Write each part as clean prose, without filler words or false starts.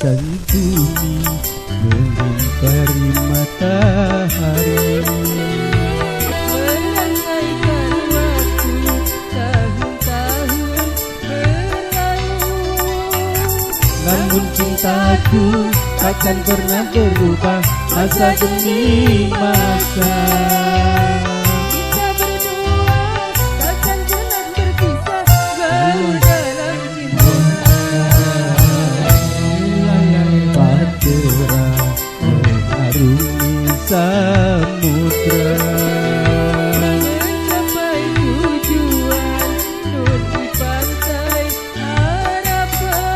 sang bumi mengingkari matahari. Merangkaikan waktu tahun-tahun berlalu, Namun cintaku takkan pernah berubah masa demi masa. kita berdua takkan pernah berpisah, baru dalam cinta. Layar bahtera mengarungi samudra. Mencapai tujuan nur di pantai harapan.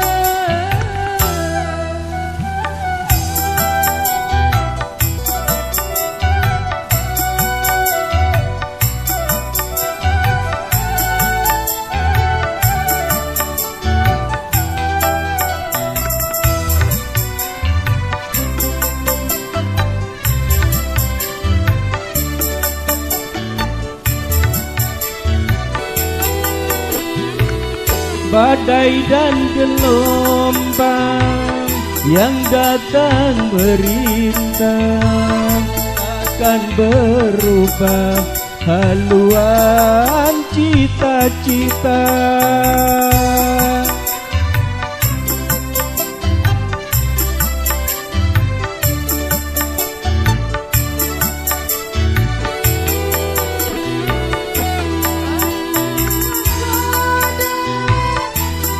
Badai dan gelombang yang datang merintang akan berubah haluan cita-cita.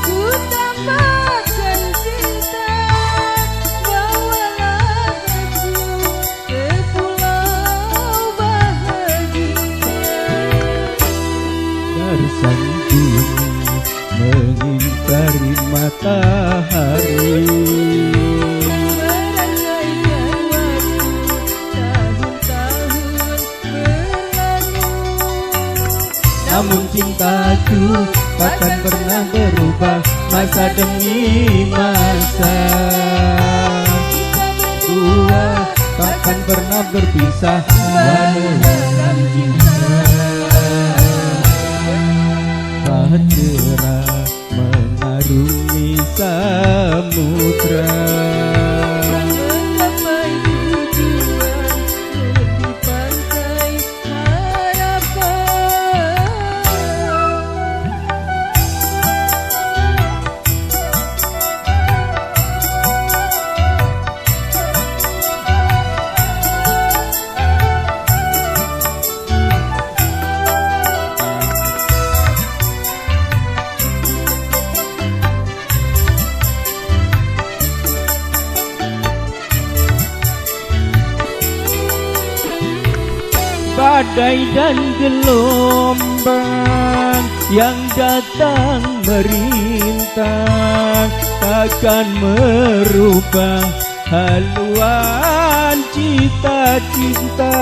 Ku tambahkan cinta, bawalah aku ke pulau bahagia. Dari sang bumi mengingkari matahari. Merangkaikan waktu tahun-tahun berlalu, Namun cintaku takkan pernah berubah masa demi masa. kita Dua takkan pernah berpisah walau dalam cinta. Bahtera mengarungi samudra. mencapai tujuan nur di pantai harapan. Badai dan gelombang yang datang merintang takkan merubah haluan cita-cita.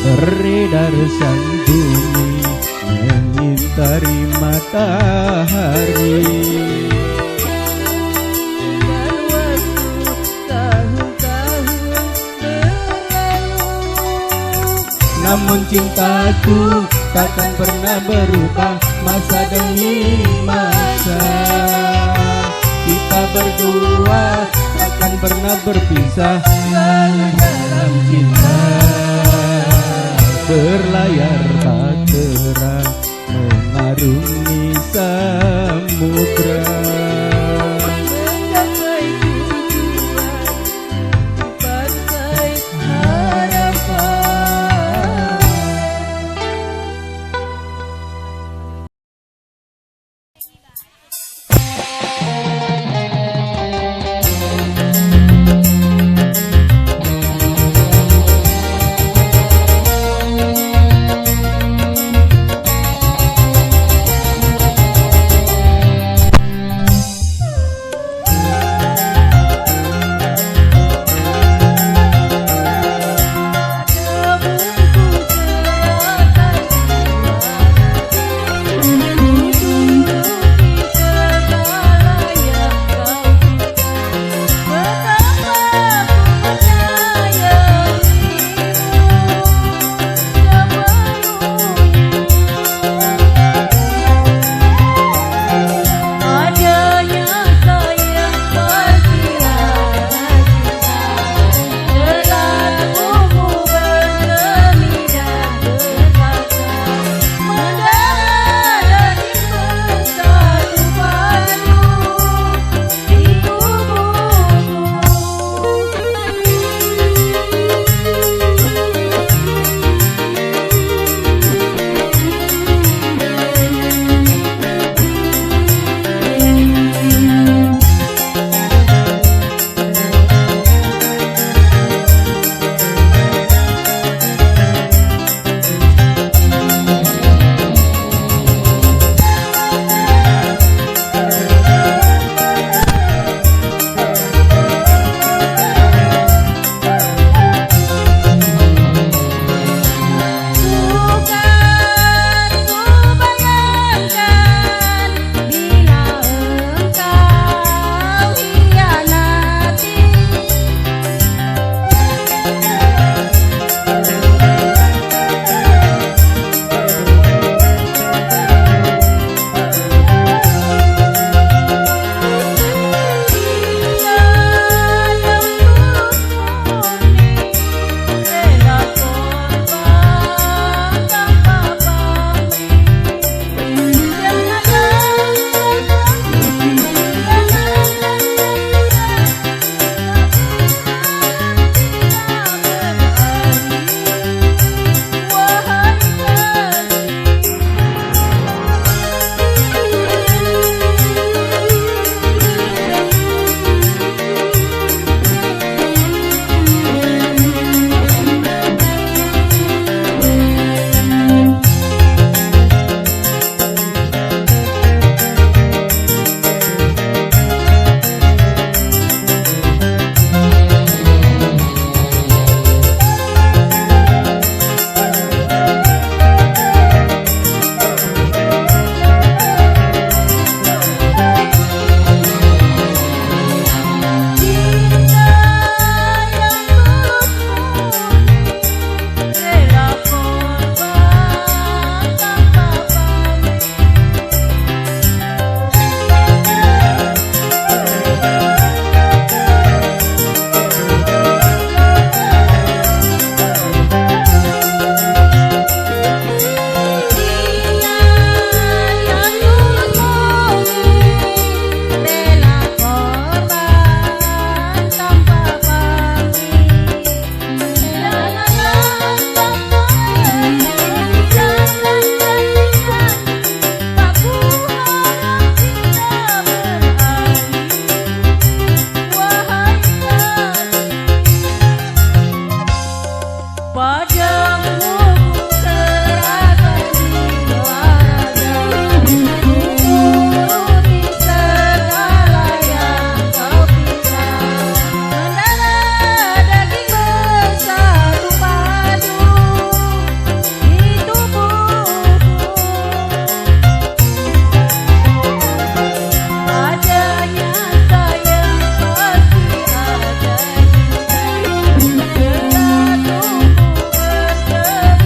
Beredar sang bumi mengintari matahari. Namun cintaku takkan pernah berubah masa demi masa. Kita berdua takkan pernah berpisah dalam cinta. Berlayar bahtera mengarungi samudra. Mencapai tujuan di pantai harapan. Adanya sayang pasti ada cinta. Bila tumbuh bersama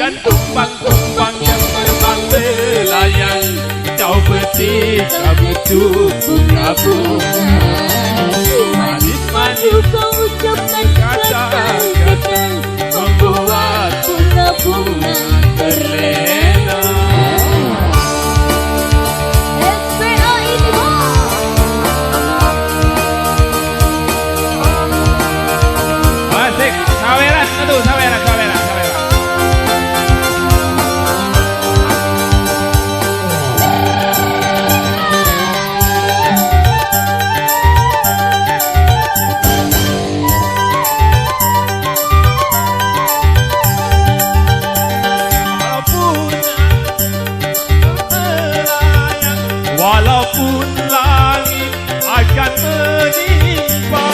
Bagaikan tumpang-tumpang yang terbang melayang, kau bertiga bentuk bunga-bunga. Manis-manis Kau ucapkan kata-kata membuat bunga-bunga terlena. SPA Info. Asik, saweran itu, saweran. Walaupun langit akan menimpa,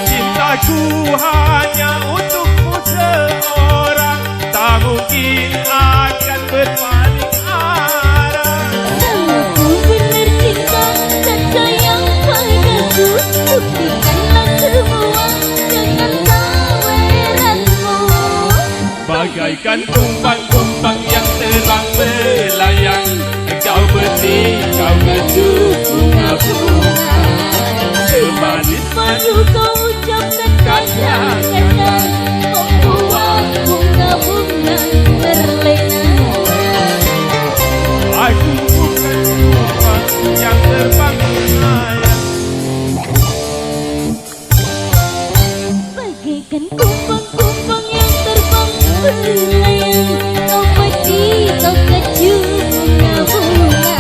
cintaku hanya untukmu seorang, tak mungkin akan berpaling arah. Aku benar cinta dan sayang padaku, buktikanlah semua dengan saweranmu. Bagaikan tumpang-tumpang yang terbang melayang, kau bertiga bentuk bunga-bunga. Semanis-manis Baru kau ucapkan kata-kata membuat bunga-bunga terlena. aku bukan tumpang yang terbang melayang. Bagaikan kumbang-kumbang yang terbang melayang, kau pergi, kau kecup bunga-bunga.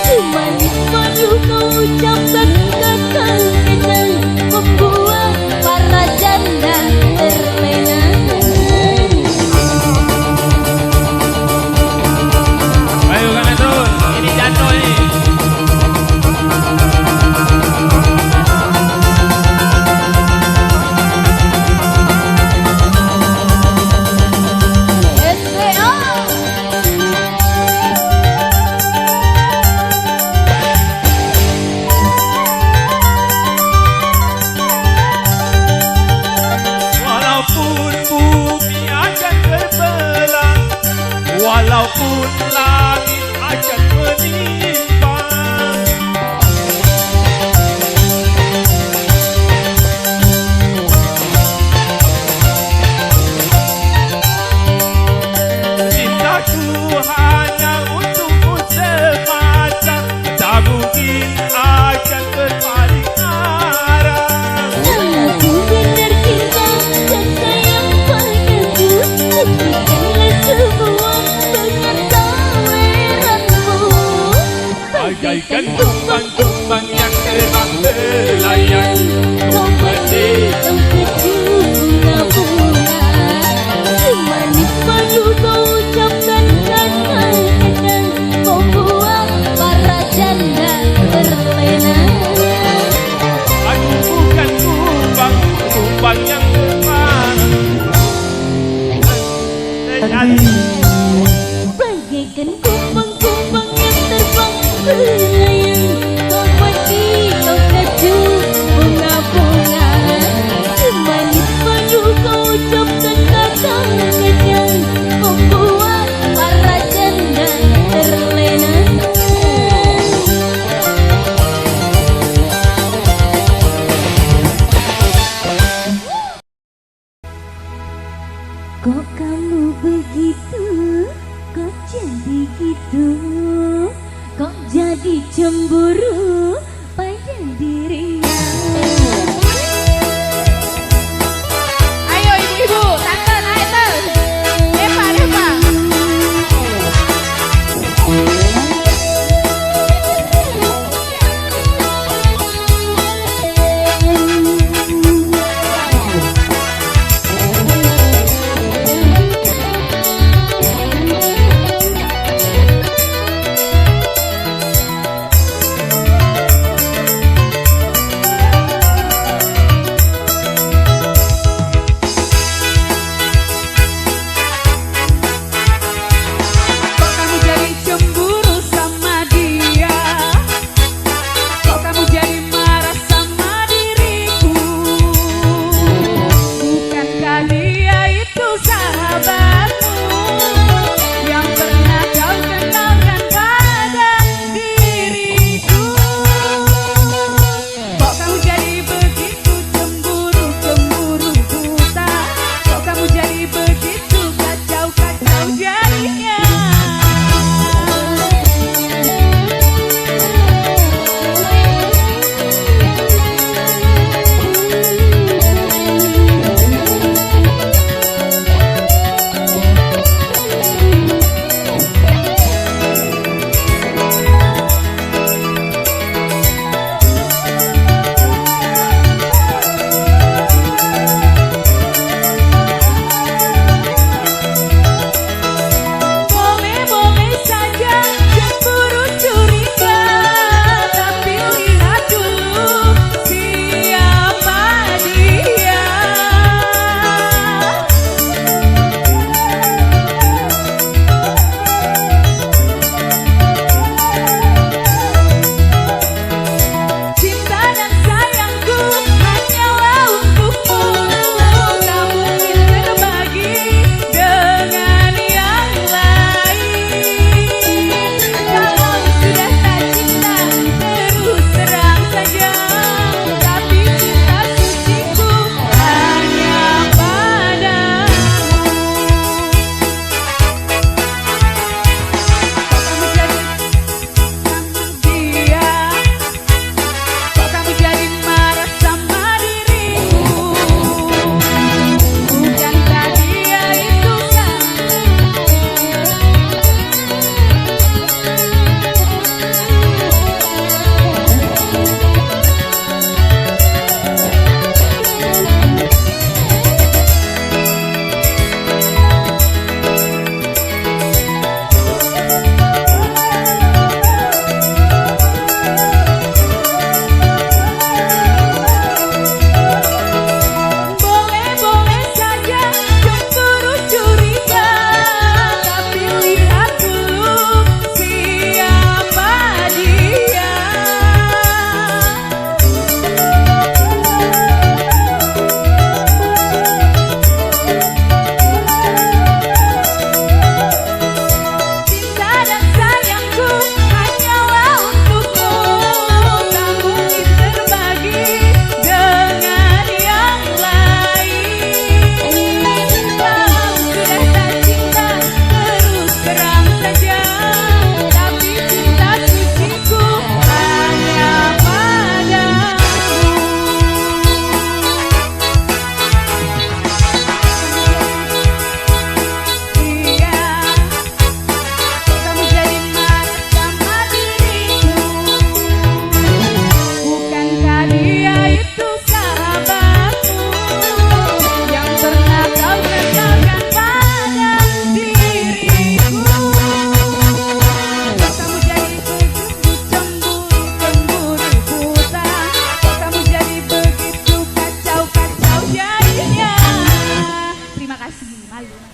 Semanis baru kau ucapkan kata-kata membuat para janda terlena. Ayo kanan terus, ini jatuh ini. SPA. Walaupun bumi akan terbelah, walaupun langit akan menimpa, cintaku hanya untukmu semata, tak mungkin akan berpaling arah. Aku benar cinta dan sayang padaku, buktikanlah semua dengan saweranmu. Bagaikan tumpang-tumpang yang terbang melayang, kau pergi, kau kecup bunga-bunga. Semanis baru kau ucapkan kata-kata membuat para janda terlena. aku bukan tumpang yang terbang. Bagaikan kumbang-kumbang yang terbang melayang, kau pergi, kau kecup bunga-bunga. Semanis baru kau ucapkan kata-kata membuat para janda terlena. Kok kamu begitu kasih malu.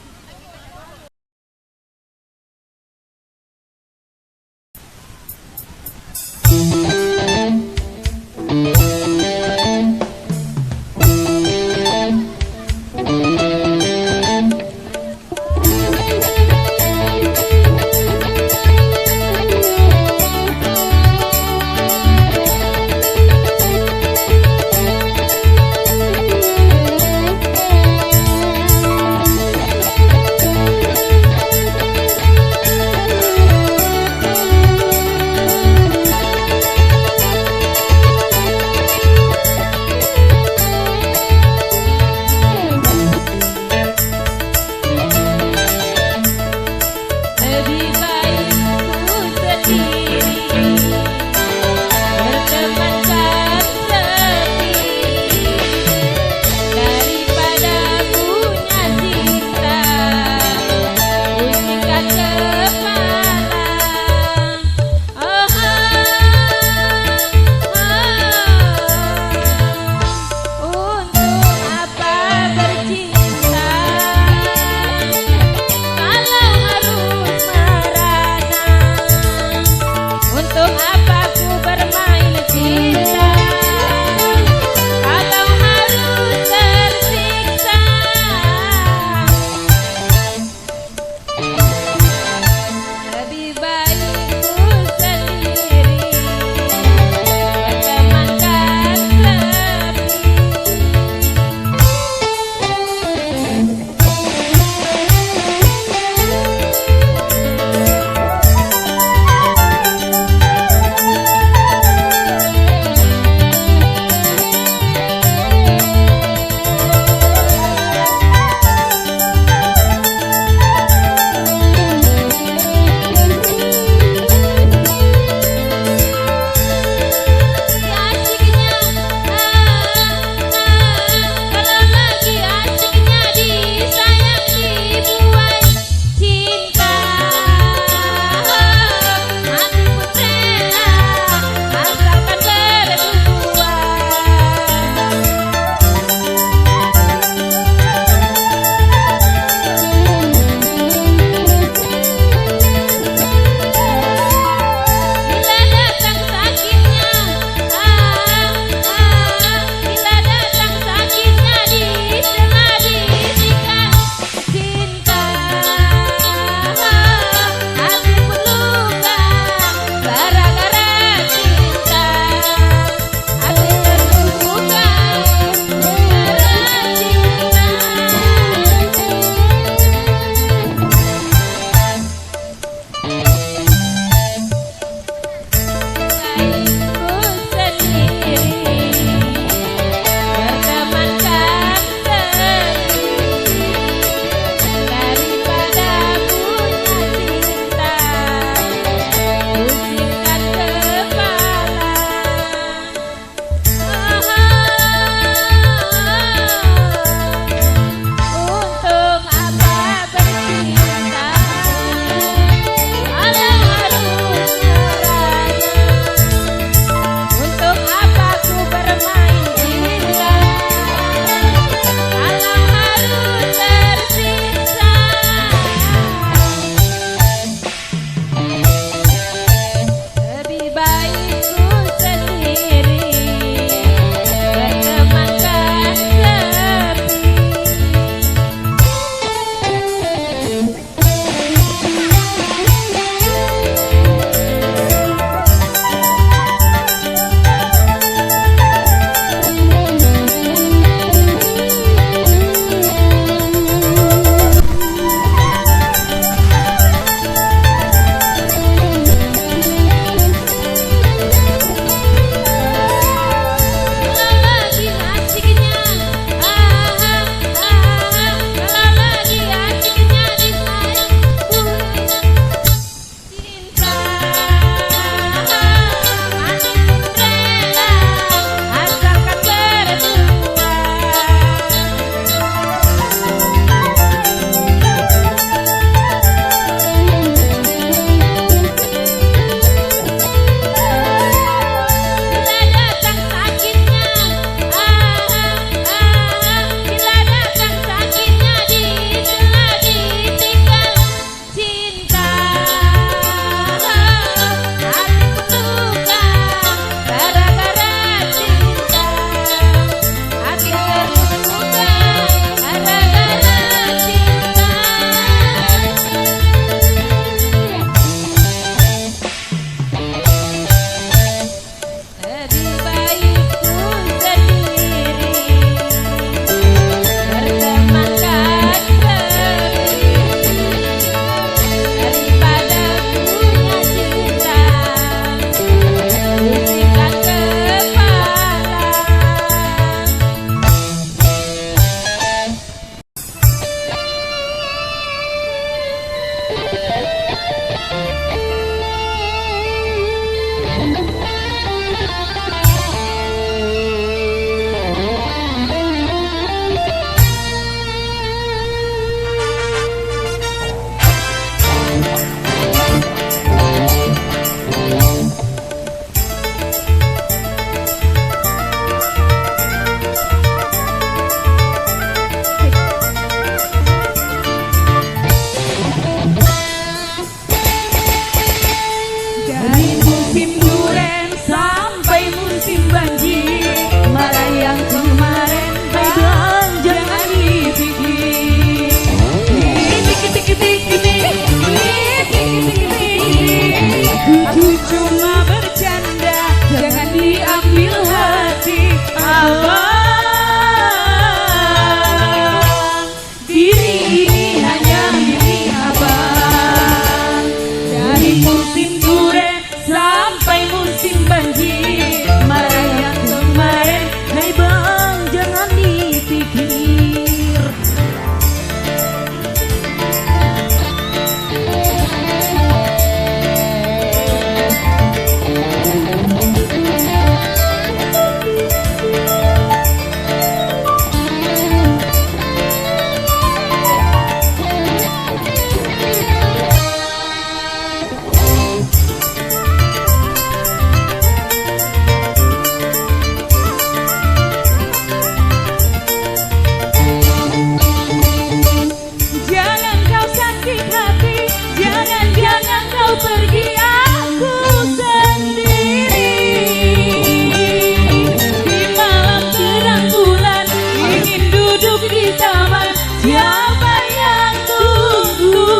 taman, siapa yang tunggu?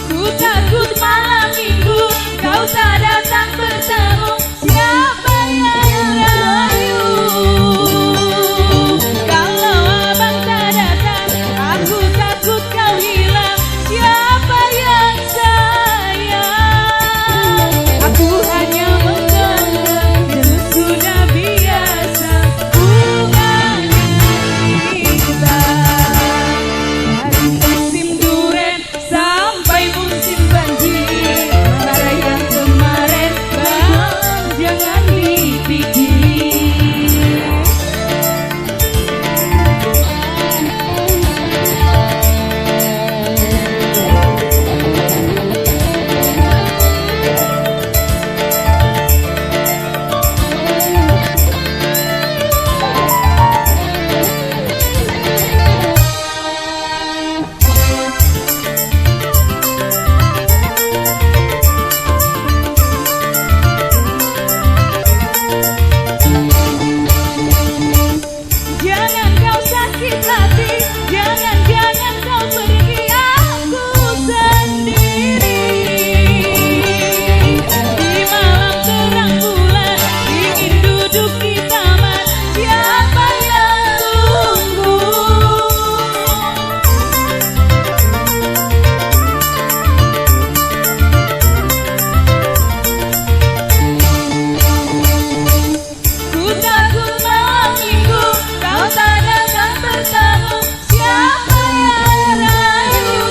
Ku takut malam minggu kau tak datang bertemu, siapa yang rayu? Kalau abang tak datang, aku takut kau hilang, siapa yang sayang? Aku hanya menganggap itu sudah biasa, hubungannya kita. Dari musim duren sampai musim banjir, perkara yang kemarin bang jangan dipikir. Jangan kau sakit hati, jangan kau pergi, aku sendiri. Di malam terang bulan, ingin duduk di taman, siapa yang tunggu? Ku takut malam minggu kau tak datang bertemu, siapa yang rayu?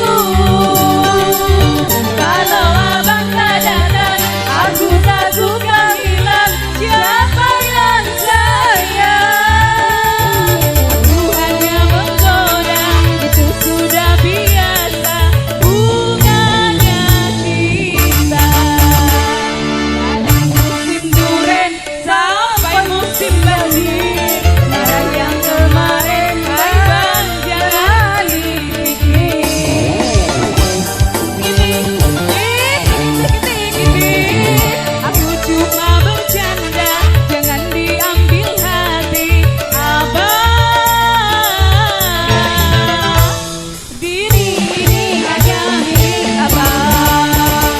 Kalau abang tak datang, aku takut kau hilang, siapa yang sayang? Aku hanya menggoda, itu sudah biasa, hubungannya kita. Dari musim duren sampai musim banjir, perkara yang kemarin bang jangan dipikir. Aku cuma bercanda, jangan diambil hati, abang. Diri aja milik abang.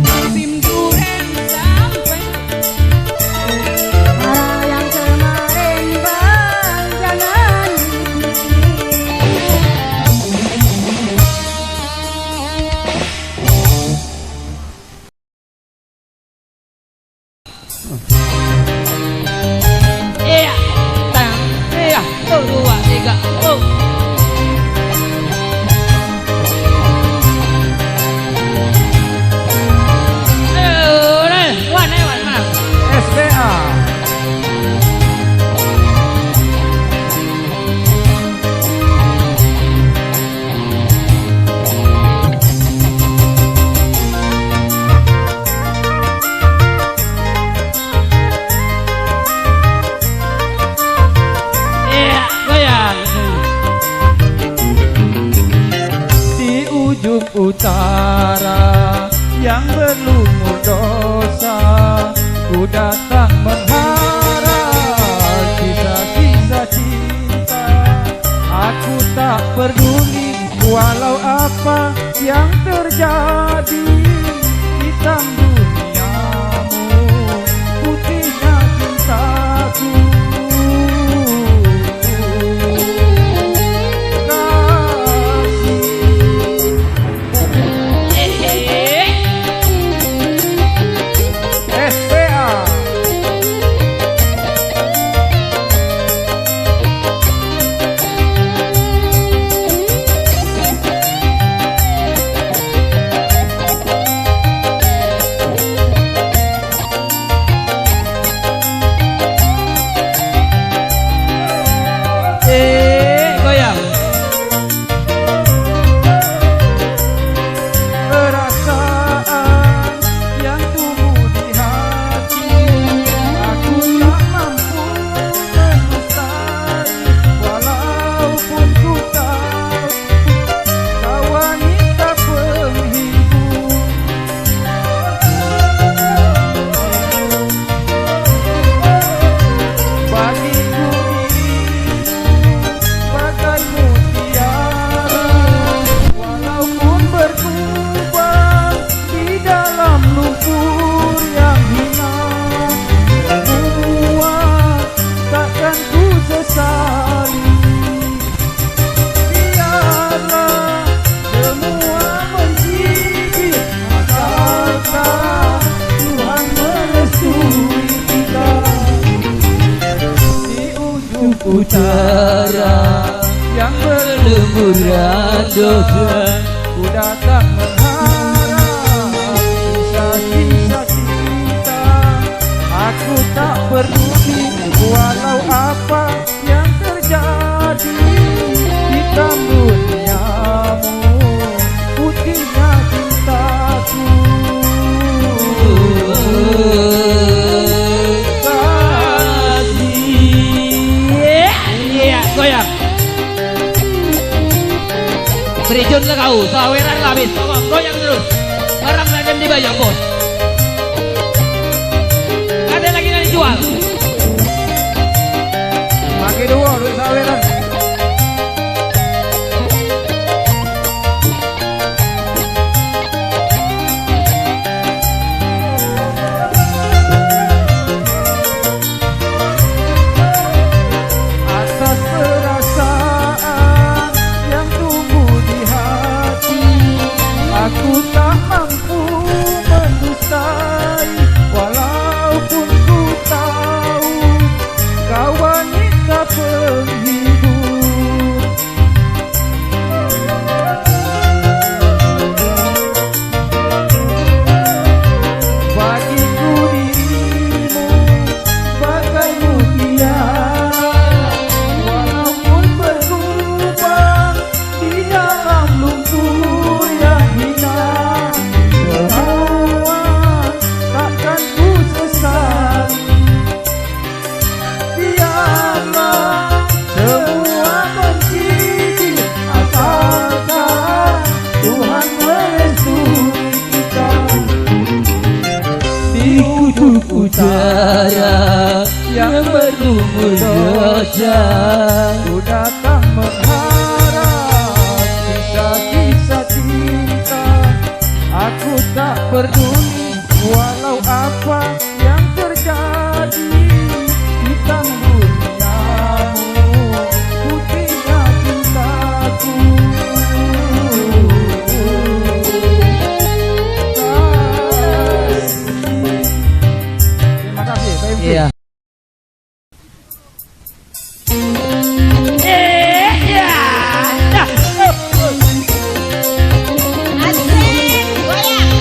Musim duren sampai perkara yang kemarin bang jangan Iya, tang, iya, 1, 2, 3, oh. Mana? SBA. Iya, goyang. Di ujung utara yang berlumur dosa, ku datang mengharap sisa-sisa cinta. Aku tak peduli walau apa yang terjadi, hitam duniamu, putihnya cintaku. SBA. utara yang Lemburan dosa ku datang mengharap kisah-kisah cinta. Aku tak peduli walau apa yang terjadi. Hitam duniamu, putihnya cintaku. Iya, goyang. Berjun ke kau, saweran habis. Goyang terus. Barang Raden dibayar bos. Ada lagi yang dijual. Pakai dua duit saweran. Atas perasaan yang tumbuh di hati, aku tak mampu mendustai. Walaupun ku tahu kau wanita penghibur. Bagiku dirimu bagai mutiara, walaupun berlubang di dalam lumpur yang hina. Semua takkan ku sesali. Biarlah semua berhenti, asalkan Tuhan merestui kita. Di kutub utara yang berlumur dosa, ku datang mengharap kisah-kisah cinta. Aku tak peduli walau apa yang terjadi. Hitam duniamu, putihnya cintaku. Terima kasih, Pak MC. Iya. Asik, goyang.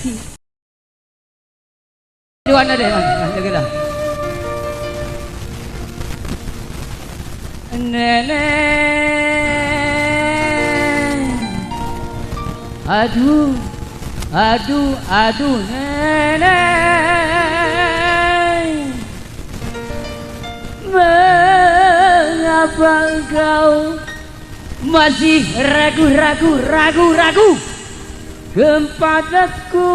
hati. Dua ada jaga dah. Nenek, aduh, aduh, aduh, nenek, mengapa engkau masih ragu kepadaku,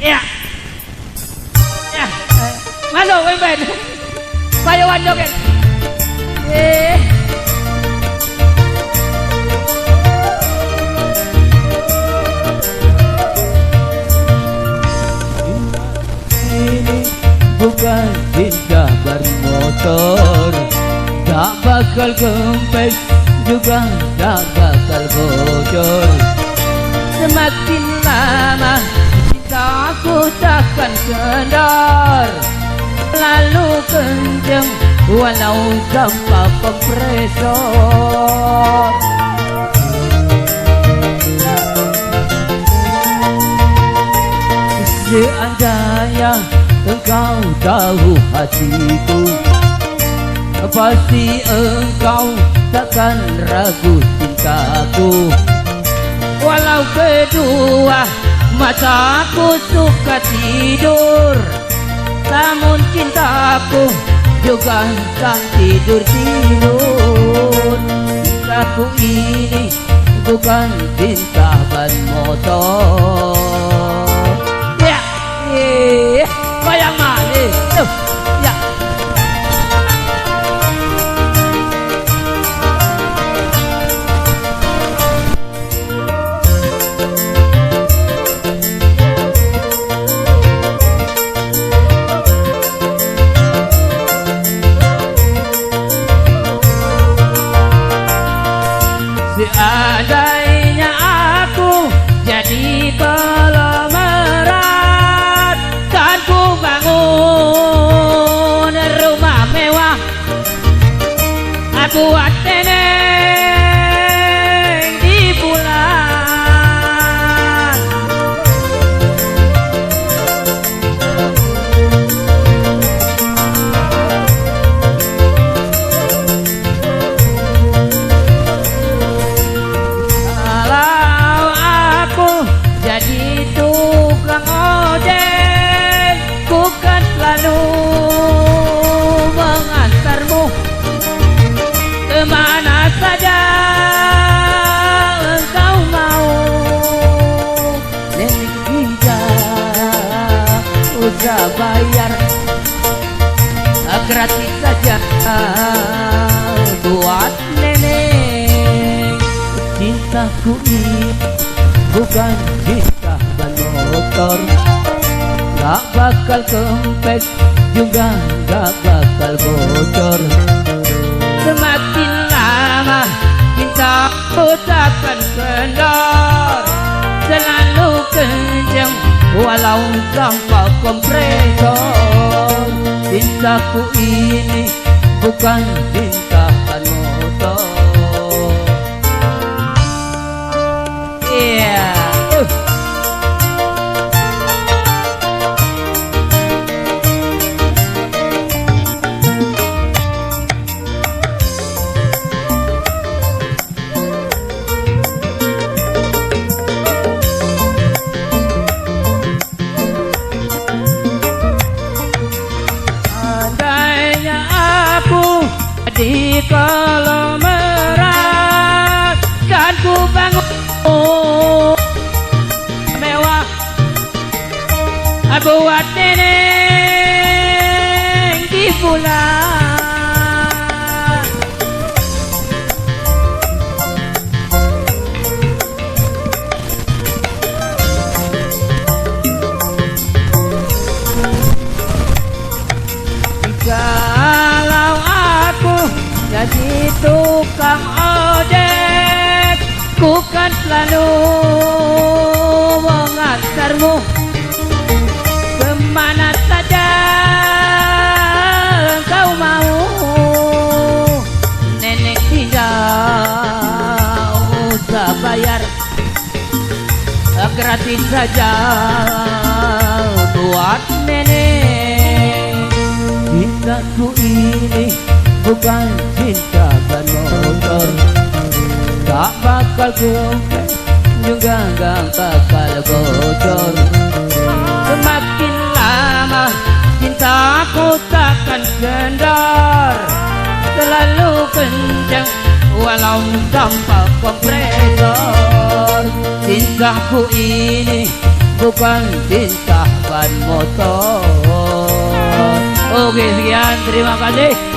ya, ya, mana wemben, payawan joget, bukan cinta bermotor, tak bakal kempes juga tak bakal bocor. Semakin lama cintaku takkan kendor, lalu kenceng walau tanpa kompresor. Seandainya engkau tahu hatiku, pasti engkau takkan ragu cintaku. Walau kedua mataku suka tidur, namun cintaku juga tak tidur-tidur. Cintaku ini bukan cinta ban motor. Ya, goyang manis tuh, ya. Seandainya aku jadi konglomerat, kan ku bangun rumah mewah, aku buat neneng di bulan. Kalau aku jadi tukang ojek, bukan selalu mengantarmu kemana saja engkau mau. Nenek tidak usah bayar, gratis saja buat nenek. Cintaku ini bukan cinta ban motor, gak bakal kempes juga gak bakal bocor. Semakin lama cintaku takkan kendor, selalu kenceng walau tanpa kompresor. Cintaku ini bukan cinta ban motor. Yeah. Andainya aku di konglomerat, kan ku bangun mewah, buat neneng di bulan. Kalau aku jadi tukang ojek, ku kan selalu mengantarmu kemana saja engkau mau. gratis saja buat nenek. Cintaku ini bukan cinta ban motor, tak bakal gope juga gak bakal bocor. Semakin lama cintaku takkan kendor, selalu kencang walau tanpa kompresor. Cintaku ini bukan cinta ban motor. Oke, sekian, terima kasih.